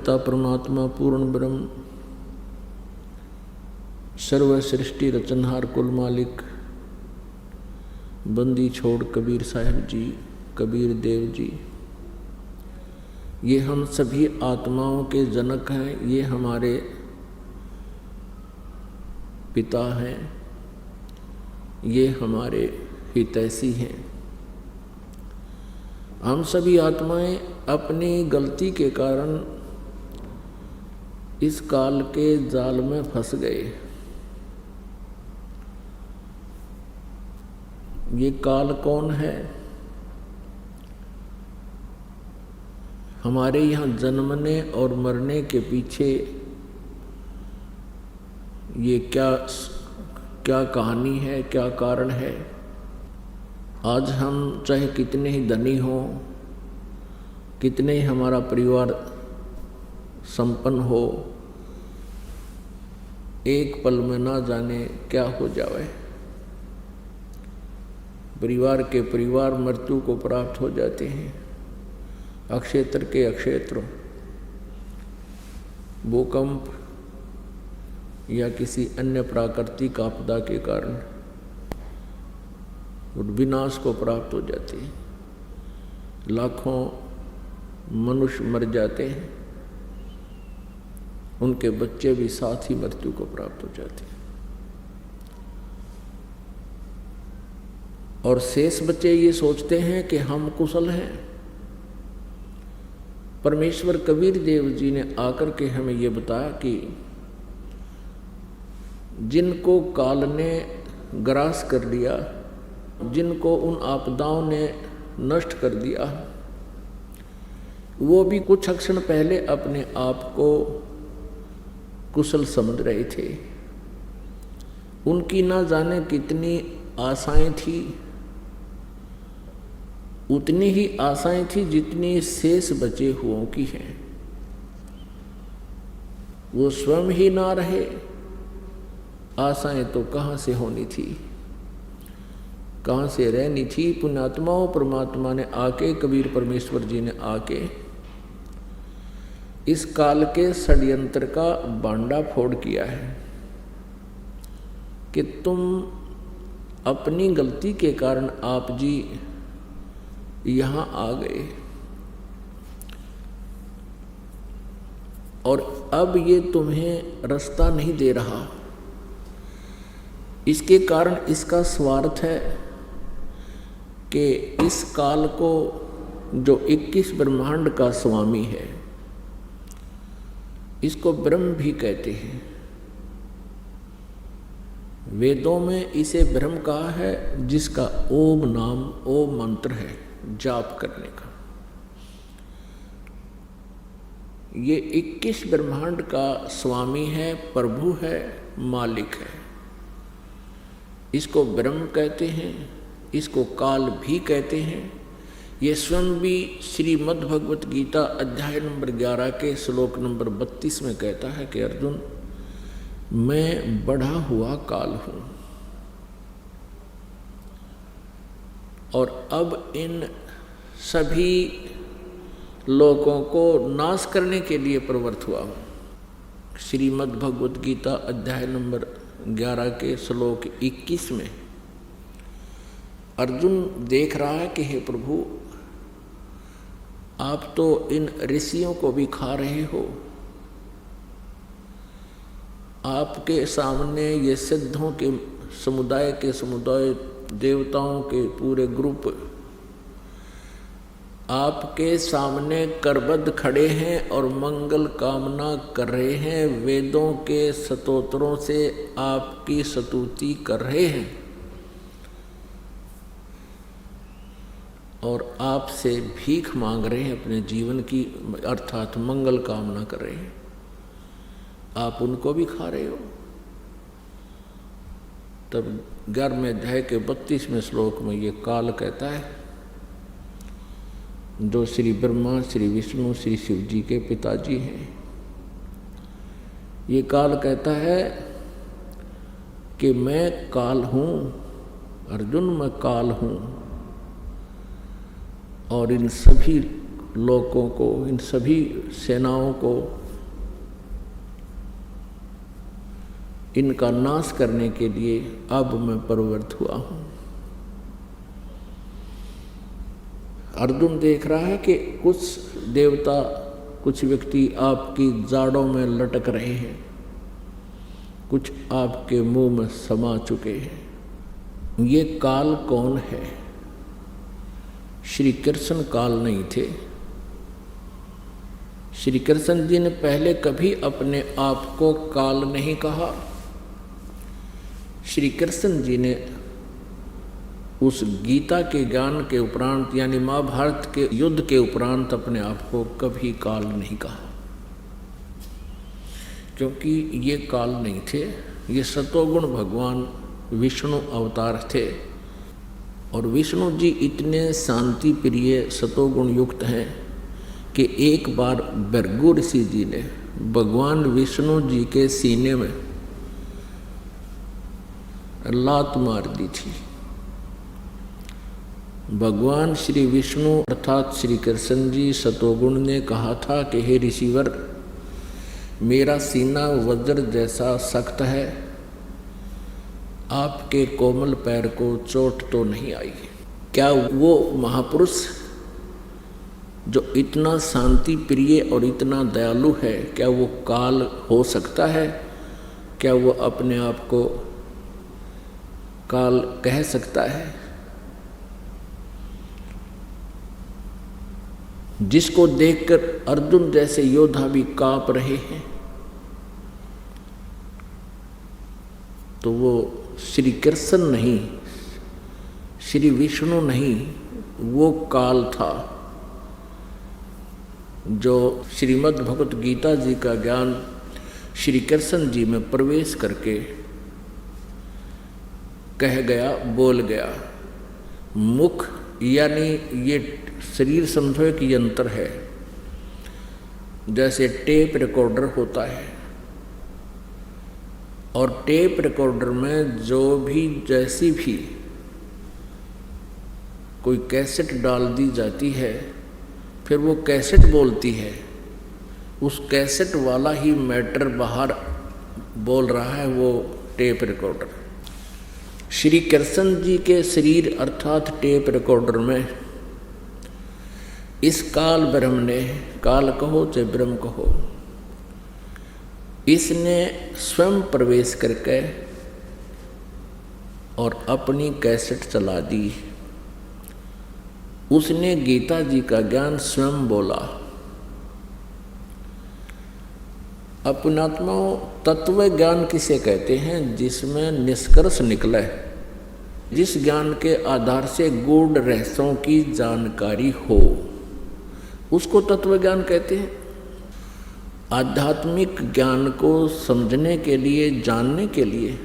पिता परमात्मा पूर्ण ब्रह्म सर्व सृष्टि रचनहार कुल मालिक बंदी छोड़ कबीर साहब जी, कबीर देव जी, ये हम सभी आत्माओं के जनक हैं। ये हमारे पिता हैं, ये हमारे हितैषी हैं। हम सभी आत्माएं अपनी गलती के कारण इस काल के जाल में फंस गए। ये काल कौन है? हमारे यहाँ जन्मने और मरने के पीछे ये क्या कहानी है, क्या कारण है? आज हम चाहे कितने ही धनी हों, कितने ही हमारा परिवार संपन्न हो, एक पल में ना जाने क्या हो जाए। परिवार मृत्यु को प्राप्त हो जाते हैं। अक्षेत्र के अक्षेत्रों, भूकंप या किसी अन्य प्राकृतिक आपदा के कारण विनाश को प्राप्त हो जाते हैं। लाखों मनुष्य मर जाते हैं, उनके बच्चे भी साथ ही मृत्यु को प्राप्त हो जाते हैं। और शेष बच्चे ये सोचते हैं कि हम कुशल हैं। परमेश्वर कबीर देव जी ने आकर के हमें ये बताया कि जिनको काल ने ग्रास कर लिया, जिनको उन आपदाओं ने नष्ट कर दिया, वो भी कुछ क्षण पहले अपने आप को कुशल समझ रहे थे। उनकी ना जाने कितनी आशाएं थी, उतनी ही आशाएं थी जितनी शेष बचे हुओं की हैं। वो स्वयं ही ना रहे, आशाएं तो कहाँ से होनी थी, कहाँ से रहनी थी। पुण्यात्माओं परमात्मा ने आके, कबीर परमेश्वर जी ने आके इस काल के षड्यंत्र का बांडा फोड़ किया है कि तुम अपनी गलती के कारण आप जी यहाँ आ गए और अब ये तुम्हें रास्ता नहीं दे रहा। इसके कारण इसका स्वार्थ है कि इस काल को जो 21 ब्रह्मांड का स्वामी है, इसको ब्रह्म भी कहते हैं। वेदों में इसे ब्रह्म कहा है, जिसका ओम नाम, ओम मंत्र है जाप करने का। ये 21 ब्रह्मांड का स्वामी है, प्रभु है, मालिक है। इसको ब्रह्म कहते हैं, इसको काल भी कहते हैं। ये स्वयं भी श्रीमद् भगवत गीता अध्याय नंबर 11 के श्लोक नंबर 32 में कहता है कि अर्जुन, मैं बढ़ा हुआ काल हूँ और अब इन सभी लोगों को नाश करने के लिए प्रवृत्त हुआ हूँ। श्रीमद् भगवत गीता अध्याय नंबर 11 के श्लोक 21 में अर्जुन देख रहा है कि हे प्रभु, आप तो इन ऋषियों को भी खा रहे हो। आपके सामने ये सिद्धों के समुदाय देवताओं के पूरे ग्रुप आपके सामने करबद्ध खड़े हैं और मंगल कामना कर रहे हैं, वेदों के स्तोत्रों से आपकी स्तुति कर रहे हैं और आपसे भीख मांग रहे हैं अपने जीवन की, अर्थात मंगल कामना कर रहे हैं। आप उनको भी खा रहे हो। तब 11वें अध्याय के 32वें श्लोक में ये काल कहता है, जो श्री ब्रह्मा, श्री विष्णु, श्री शिव जी के पिताजी हैं, ये काल कहता है कि मैं काल हूँ अर्जुन, मैं काल हूँ और इन सभी लोगों को, इन सभी सेनाओं को इनका नाश करने के लिए अब मैं प्रवृत्त हुआ हूँ। अर्जुन देख रहा है कि कुछ देवता, कुछ व्यक्ति आपकी जाड़ों में लटक रहे हैं, कुछ आपके मुंह में समा चुके हैं। ये काल कौन है? श्री कृष्ण काल नहीं थे। श्री कृष्ण जी ने पहले कभी अपने आप को काल नहीं कहा। श्री कृष्ण जी ने उस गीता के ज्ञान के उपरांत यानी महाभारत के युद्ध के उपरांत अपने आप को कभी काल नहीं कहा, क्योंकि ये काल नहीं थे, ये सतोगुण भगवान विष्णु अवतार थे। और विष्णु जी इतने शांति प्रिय सतोगुण युक्त हैं कि एक बार भृगु ऋषि जी ने भगवान विष्णु जी के सीने में लात मार दी थी। भगवान श्री विष्णु अर्थात श्री कृष्ण जी सतोगुण ने कहा था कि हे ऋषिवर, मेरा सीना वज्र जैसा सख्त है, आपके कोमल पैर को चोट तो नहीं आई। क्या वो महापुरुष जो इतना शांति प्रिय और इतना दयालु है, क्या वो काल हो सकता है? क्या वो अपने आप को काल कह सकता है? जिसको देखकर अर्जुन जैसे योद्धा भी कांप रहे हैं, तो वो श्री कृष्ण नहीं, श्री विष्णु नहीं, वो काल था जो श्रीमद् भगवत गीता जी का ज्ञान श्री कृष्ण जी में प्रवेश करके कह गया, बोल गया। मुख यानी ये शरीर समझो एक यंत्र है, जैसे टेप रिकॉर्डर होता है, और टेप रिकॉर्डर में जो भी जैसी भी कोई कैसेट डाल दी जाती है, फिर वो कैसेट बोलती है, उस कैसेट वाला ही मैटर बाहर बोल रहा है, वो टेप रिकॉर्डर। श्री कृष्ण जी के शरीर अर्थात टेप रिकॉर्डर में इस काल ब्रह्म ने, काल कहो चाहे ब्रह्म कहो, इसने स्वयं प्रवेश करके और अपनी कैसेट चला दी। उसने गीता जी का ज्ञान स्वयं बोला। अपनात्मा तत्व ज्ञान किसे कहते हैं? जिसमें निष्कर्ष निकले, जिस ज्ञान के आधार से गूढ़ रहस्यों की जानकारी हो, उसको तत्व ज्ञान कहते हैं। आध्यात्मिक ज्ञान को समझने के लिए, जानने के लिए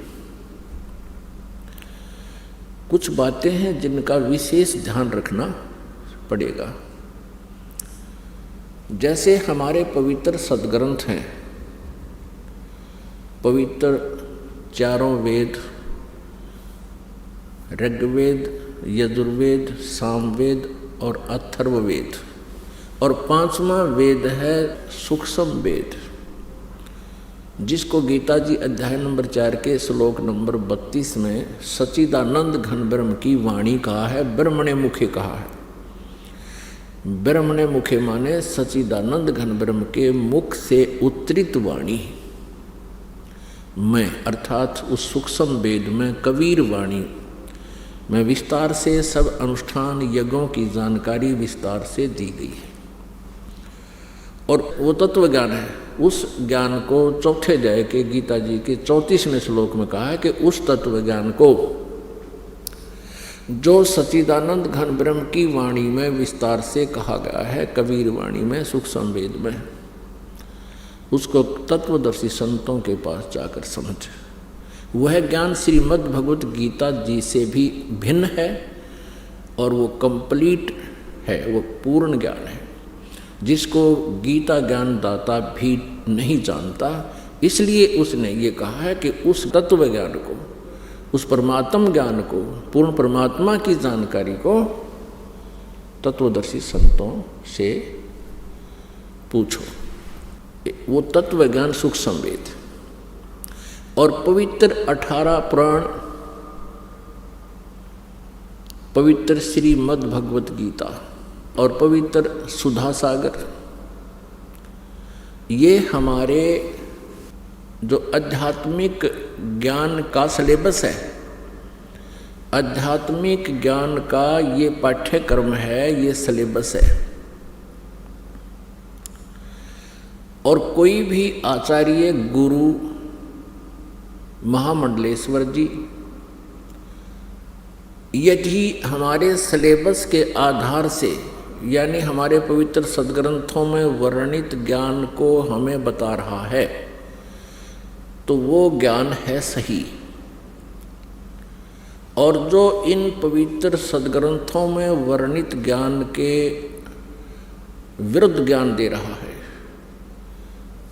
कुछ बातें हैं जिनका विशेष ध्यान रखना पड़ेगा। जैसे हमारे पवित्र सदग्रंथ हैं, पवित्र चारों वेद, ऋग्वेद, यजुर्वेद, सामवेद और अथर्ववेद, और पांचवा वेद है सूक्ष्म वेद, जिसको गीता जी अध्याय नंबर 4 के श्लोक नंबर 32 में सच्चिदानंद घन ब्रह्म की वाणी कहा है, ब्रह्मणे मुखे कहा है। ब्रह्मणे मुखे माने सच्चिदानंद घन ब्रह्म के मुख से उत्तरित वाणी में, अर्थात उस सूक्ष्म वेद में कबीर वाणी में विस्तार से सब अनुष्ठान यज्ञों की जानकारी विस्तार से दी गई है। और वो तत्व ज्ञान है, उस ज्ञान को चौथे अध्याय के गीता जी के 34वें श्लोक में कहा है कि उस तत्व ज्ञान को जो सच्चिदानंद घन ब्रह्म की वाणी में विस्तार से कहा गया है, कबीर वाणी में, सूक्ष्म वेद में, उसको तत्वदर्शी संतों के पास जाकर समझ। वह ज्ञान श्रीमद् भगवत गीता जी से भी भिन्न है और वो कंप्लीट है, वो पूर्ण ज्ञान है, जिसको गीता ज्ञान दाता भी नहीं जानता। इसलिए उसने ये कहा है कि उस तत्व ज्ञान को, उस परमात्म ज्ञान को, पूर्ण परमात्मा की जानकारी को तत्वदर्शी संतों से पूछो। वो तत्व ज्ञान सुख संवेद और पवित्र 18 पुराण, पवित्र श्रीमद् भगवत गीता और पवित्र सुधा सागर, ये हमारे जो आध्यात्मिक ज्ञान का सिलेबस है, आध्यात्मिक ज्ञान का ये पाठ्यक्रम है, ये सिलेबस है। और कोई भी आचार्य, गुरु, महामंडलेश्वर जी यदि हमारे सिलेबस के आधार से, यानी हमारे पवित्र सद्ग्रंथों में वर्णित ज्ञान को हमें बता रहा है, तो वो ज्ञान है सही। और जो इन पवित्र सद्ग्रंथों में वर्णित ज्ञान के विरुद्ध ज्ञान दे रहा है,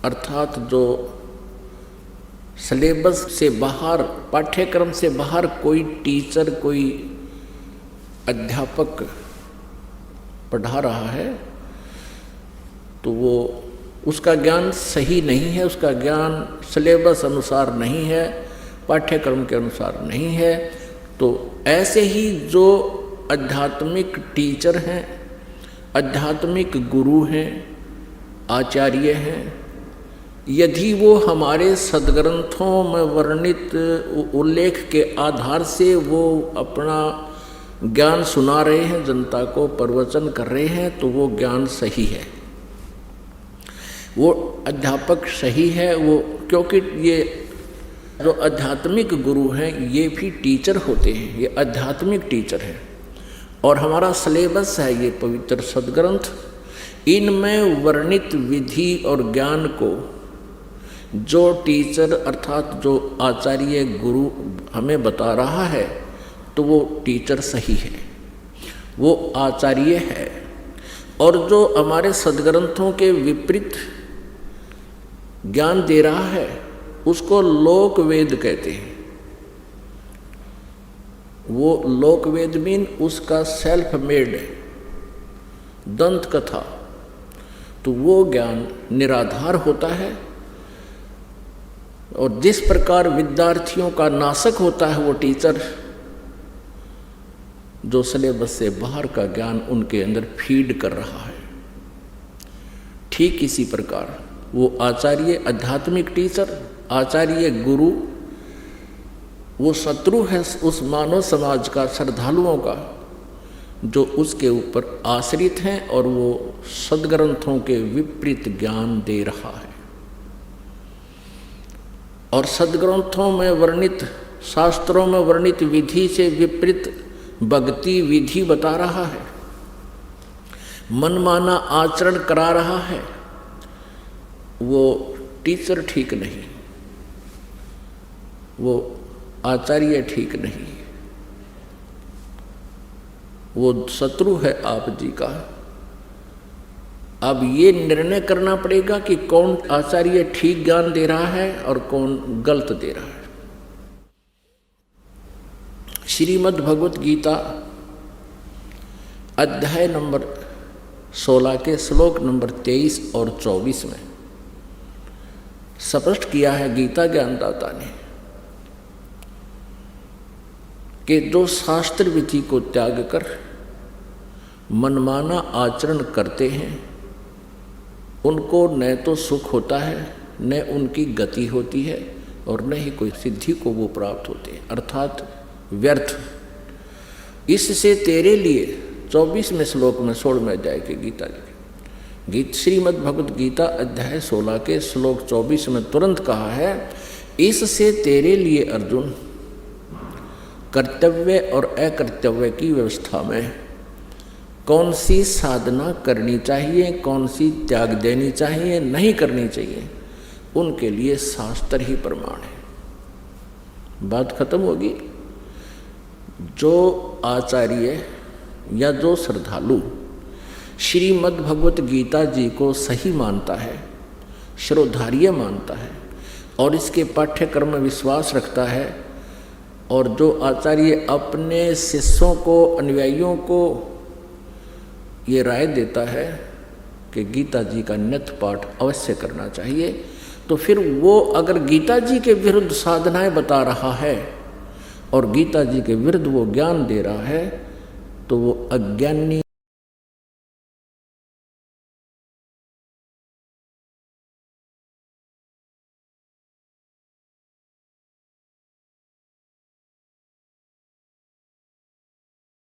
अर्थात जो सिलेबस से बाहर, पाठ्यक्रम से बाहर कोई टीचर, कोई अध्यापक पढ़ा रहा है, तो वो उसका ज्ञान सही नहीं है, उसका ज्ञान सिलेबस अनुसार नहीं है, पाठ्यक्रम के अनुसार नहीं है। तो ऐसे ही जो आध्यात्मिक टीचर हैं, आध्यात्मिक गुरु हैं, आचार्य हैं, यदि वो हमारे सद्ग्रंथों में वर्णित उल्लेख के आधार से वो अपना ज्ञान सुना रहे हैं, जनता को प्रवचन कर रहे हैं, तो वो ज्ञान सही है, वो अध्यापक सही है। वो क्योंकि ये जो आध्यात्मिक गुरु हैं ये भी टीचर होते हैं, ये आध्यात्मिक टीचर हैं। और हमारा सिलेबस है ये पवित्र सद्ग्रंथ, इनमें वर्णित विधि और ज्ञान को जो टीचर अर्थात जो आचार्य गुरु हमें बता रहा है, तो वो टीचर सही है, वो आचार्य है। और जो हमारे सद्ग्रंथों के विपरीत ज्ञान दे रहा है, उसको लोक वेद कहते हैं। वो लोक वेद मीन उसका सेल्फ मेड दंत कथा, तो वो ज्ञान निराधार होता है। और जिस प्रकार विद्यार्थियों का नाशक होता है वो टीचर, जो सिलेबस से बाहर का ज्ञान उनके अंदर फीड कर रहा है, ठीक इसी प्रकार वो आचार्य, आध्यात्मिक टीचर, आचार्य गुरु, वो शत्रु है उस मानव समाज का, श्रद्धालुओं का, जो उसके ऊपर आश्रित हैं और वो सद्ग्रंथों के विपरीत ज्ञान दे रहा है। और सद्ग्रंथों में वर्णित, शास्त्रों में वर्णित विधि से विपरीत भक्ति विधि बता रहा है, मनमाना आचरण करा रहा है, वो टीचर ठीक नहीं, वो आचार्य ठीक नहीं, वो शत्रु है आप जी का। अब ये निर्णय करना पड़ेगा कि कौन आचार्य ठीक ज्ञान दे रहा है और कौन गलत दे रहा है। श्रीमद् भगवत गीता अध्याय नंबर 16 के श्लोक नंबर 23 और 24 में स्पष्ट किया है गीता ज्ञानदाता ने कि जो शास्त्र विधि को त्याग कर मनमाना आचरण करते हैं, उनको न तो सुख होता है, न उनकी गति होती है, और न ही कोई सिद्धि को वो प्राप्त होते हैं, अर्थात व्यर्थ। इससे तेरे लिए 24वें श्लोक में 16वें अध्याय के गीत श्रीमद् भगवत गीता अध्याय 16 के श्लोक 24 में तुरंत कहा है, इससे तेरे लिए अर्जुन कर्तव्य और अकर्तव्य की व्यवस्था में कौन सी साधना करनी चाहिए, कौन सी त्याग देनी चाहिए, नहीं करनी चाहिए, उनके लिए शास्त्र ही प्रमाण है। बात खत्म होगी। जो आचार्य या जो श्रद्धालु श्रीमद् भगवत गीता जी को सही मानता है, श्रोधार्य मानता है और इसके पाठ्यक्रम में विश्वास रखता है, और जो आचार्य अपने शिष्यों को, अनुयायियों को ये राय देता है कि गीता जी का नित्य पाठ अवश्य करना चाहिए। तो फिर वो अगर गीता जी के विरुद्ध साधनाएं बता रहा है और गीता जी के विरुद्ध वो ज्ञान दे रहा है, तो वो अज्ञानी